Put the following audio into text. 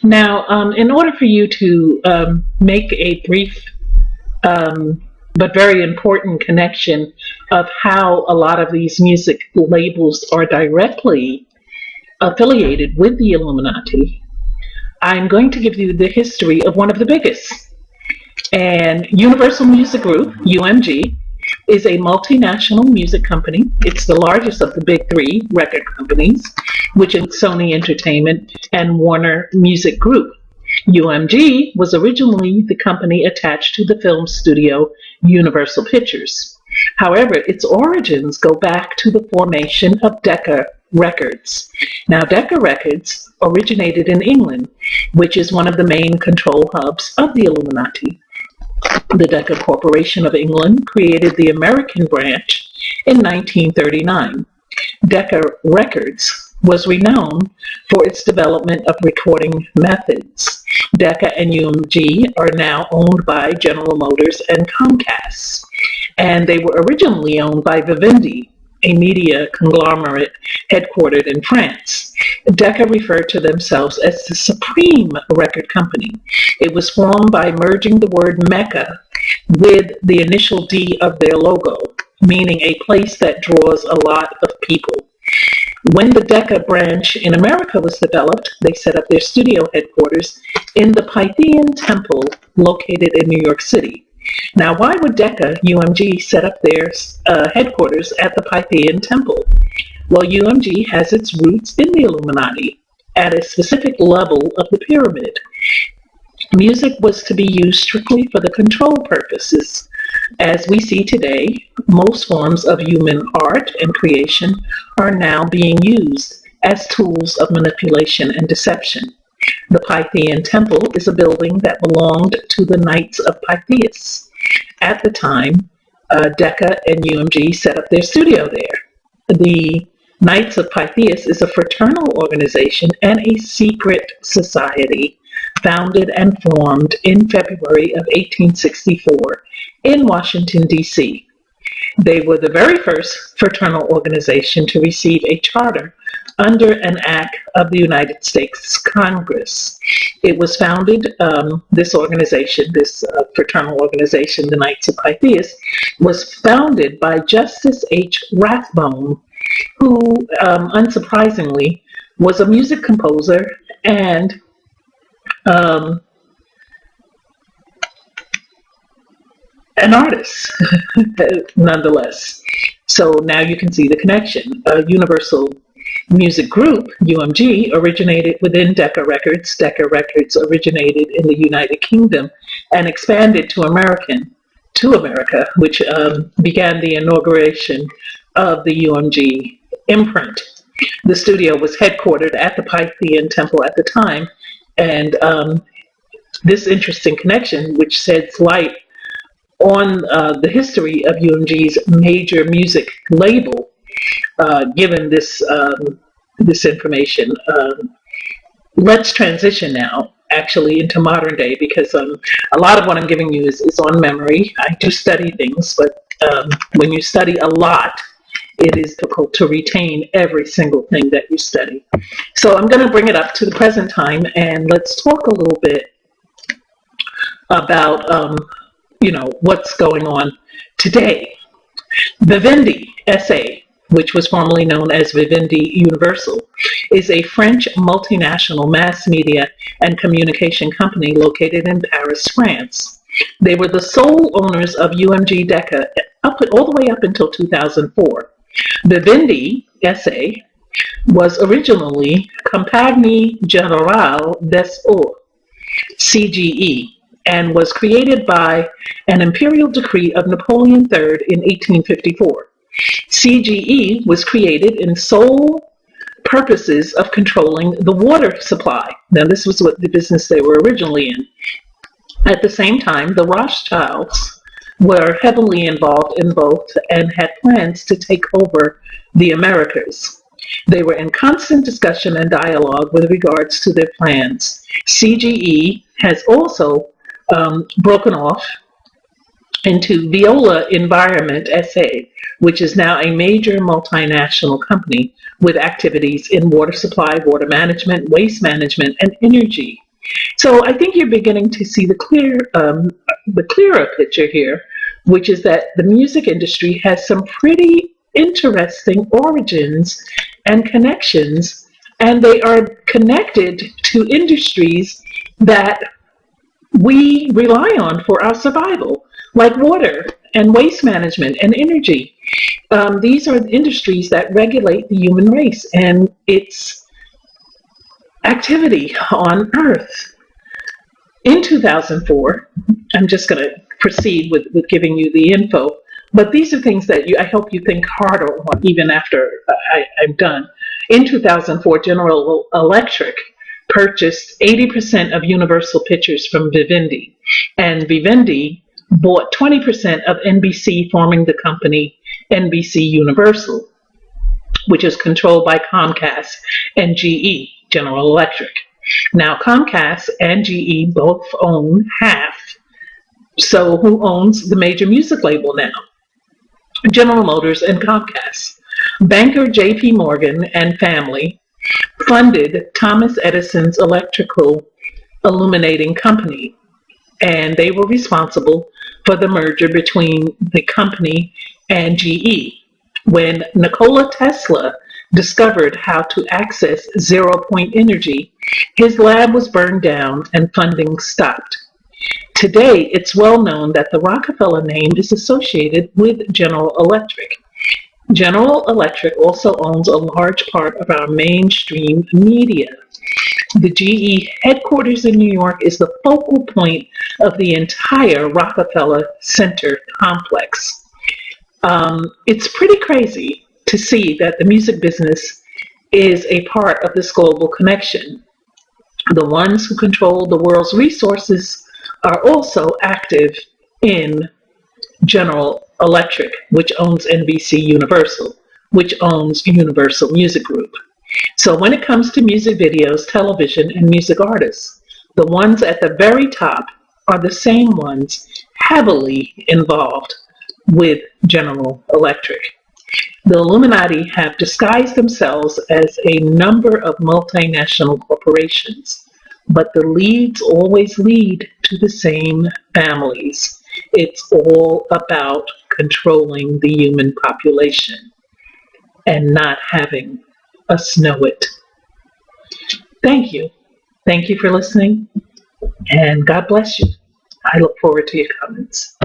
Now, in order for you to make a brief but very important connection of how a lot of these music labels are directly affiliated with the Illuminati, I'm going to give you the history of one of the biggest. And Universal Music Group, UMG, is a multinational music company. It's the largest of the big three record companies, which is Sony Entertainment and Warner Music Group. UMG was originally the company attached to the film studio Universal Pictures. However, its origins go back to the formation of Decca Records. Now, Decca Records originated in England, which is one of the main control hubs of the Illuminati. The Decca Corporation of England created the American branch in 1939. Decca Records was renowned for its development of recording methods. Decca and UMG are now owned by General Motors and Comcast, and they were originally owned by Vivendi, a media conglomerate headquartered in France. Decca referred to themselves as the Supreme Record Company. It was formed by merging the word Mecca with the initial D of their logo, meaning a place that draws a lot of people. When the Decca branch in America was developed, they set up their studio headquarters in the Pythian Temple located in New York City. Now, why would Decca UMG set up their headquarters at the Pythian Temple? Well, UMG has its roots in the Illuminati at a specific level of the pyramid. Music was to be used strictly for the control purposes. As we see today, most forms of human art and creation are now being used as tools of manipulation and deception. The Pythian Temple is a building that belonged to the Knights of Pythias. At the time, Decca and UMG set up their studio there. The Knights of Pythias is a fraternal organization and a secret society founded and formed in February of 1864 in Washington, D.C. They were the very first fraternal organization to receive a charter under an act of the United States Congress. It was founded, this fraternal organization, the Knights of Pythias, was founded by Justice H. Rathbone, who, unsurprisingly, was a music composer and an artist, nonetheless. So now you can see the connection. Universal Music Group, UMG, originated within Decca Records. Decca Records originated in the United Kingdom and expanded to America, which began the inauguration of the UMG imprint. The studio was headquartered at the Pythian Temple at the time, and this interesting connection, which sheds light on the history of UMG's major music label, given this information. Let's transition now actually into modern day, because a lot of what I'm giving you is on memory. I do study things, but when you study a lot, it is difficult to retain every single thing that you study. So I'm going to bring it up to the present time, and let's talk a little bit about what's going on today. Vivendi SA, which was formerly known as Vivendi Universal, is a French multinational mass media and communication company located in Paris, France. They were the sole owners of UMG Decca all the way up until 2004. Vivendi SA was originally Compagnie Générale des Eaux, CGE, and was created by an imperial decree of Napoleon III in 1854. CGE was created in sole purposes of controlling the water supply. Now, this was what the business they were originally in. At the same time, the Rothschilds were heavily involved in both and had plans to take over the Americas. They were in constant discussion and dialogue with regards to their plans. CGE has also broken off into Viola Environment SA, which is now a major multinational company with activities in water supply, water management, waste management, and energy. So I think you're beginning to see the clearer picture here, which is that the music industry has some pretty interesting origins and connections, and they are connected to industries that we rely on for our survival, like water and waste management and energy. These are industries that regulate the human race and its activity on Earth. In 2004, I'm just going to proceed with giving you the info, but these are things that I hope you think harder on even after I'm done. In 2004, General Electric purchased 80% of Universal Pictures from Vivendi, and Vivendi bought 20% of NBC, forming the company NBC Universal, which is controlled by Comcast and GE, General Electric. Now, Comcast and GE both own half. So, who owns the major music label now? General Motors and Comcast. Banker J.P. Morgan and family funded Thomas Edison's electrical illuminating company, and they were responsible for the merger between the company and GE. When Nikola Tesla discovered how to access zero-point energy, his lab was burned down and funding stopped. Today, it's well known that the Rockefeller name is associated with General Electric. General Electric also owns a large part of our mainstream media. The GE headquarters in New York is the focal point of the entire Rockefeller Center complex. It's pretty crazy to see that the music business is a part of this global connection. The ones who control the world's resources are also active in General Electric, which owns NBC Universal, which owns Universal Music Group. So when it comes to music videos, television, and music artists, the ones at the very top are the same ones heavily involved with General Electric. The Illuminati have disguised themselves as a number of multinational corporations, but the leads always lead to the same families. It's all about controlling the human population and not having us know it. Thank you. Thank you for listening, and God bless you. I look forward to your comments.